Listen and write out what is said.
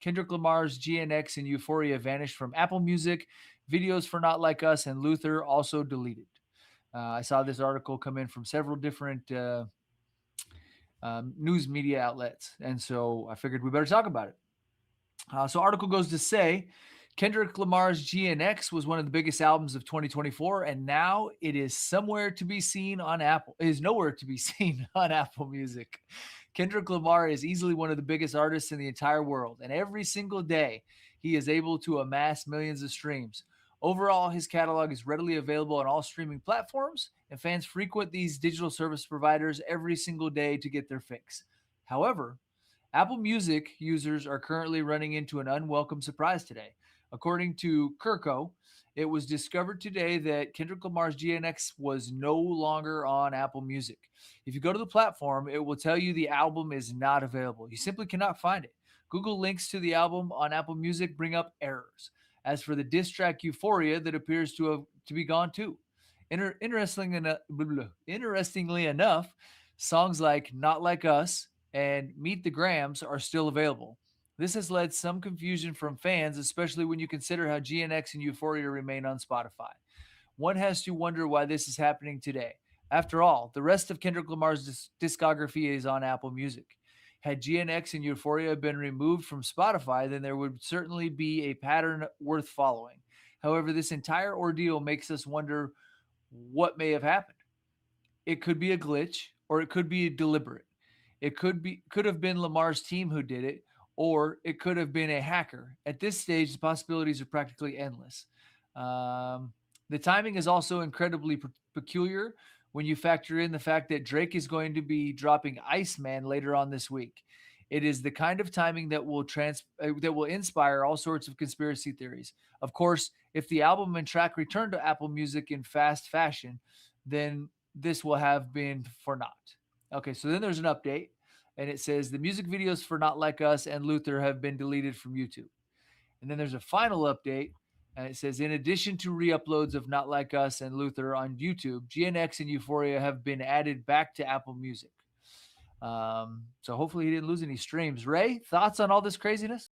Kendrick Lamar's GNX and Euphoria vanished from Apple Music. Videos for Not Like Us and Luther also deleted. I saw this article come in from several different news media outlets, and so I figured we better talk about it. So article goes to say Kendrick Lamar's GNX was one of the biggest albums of 2024, and now it is somewhere to be seen on Apple. It is nowhere to be seen on Apple Music. Kendrick Lamar is easily one of the biggest artists in the entire world, and every single day he is able to amass millions of streams. Overall, his catalog is readily available on all streaming platforms, and fans frequent these digital service providers every single day to get their fix. However, Apple Music users are currently running into an unwelcome surprise today. According to Kirko, it was discovered today that Kendrick Lamar's GNX was no longer on Apple Music. If you go to the platform, it will tell you the album is not available. You simply cannot find it. Google links to the album on Apple Music bring up errors. As for the diss track Euphoria, that appears to be gone too. Interestingly enough, songs like Not Like Us and Meet the Grams are still available. This has led some confusion from fans, especially when you consider how GNX and Euphoria remain on Spotify. One has to wonder why this is happening today. After all, the rest of Kendrick Lamar's discography is on Apple Music. Had GNX and Euphoria been removed from Spotify, then there would certainly be a pattern worth following. However, this entire ordeal makes us wonder what may have happened. It could be a glitch or it could be deliberate. It could have been Lamar's team who did it, or it could have been a hacker. At this stage, the possibilities are practically endless. Um, the timing is also incredibly peculiar when you factor in the fact that Drake is going to be dropping Iceman later on this week. It is the kind of timing that will inspire all sorts of conspiracy theories. Of course, if the album and track return to Apple Music in fast fashion, then this will have been for naught. Okay, so then there's an update, and it says the music videos for Not Like Us and Luther have been deleted from YouTube. And then there's a final update, and it says in addition to re-uploads of Not Like Us and Luther on YouTube, GNX and Euphoria have been added back to Apple Music. So hopefully he didn't lose any streams. Ray, thoughts on all this craziness?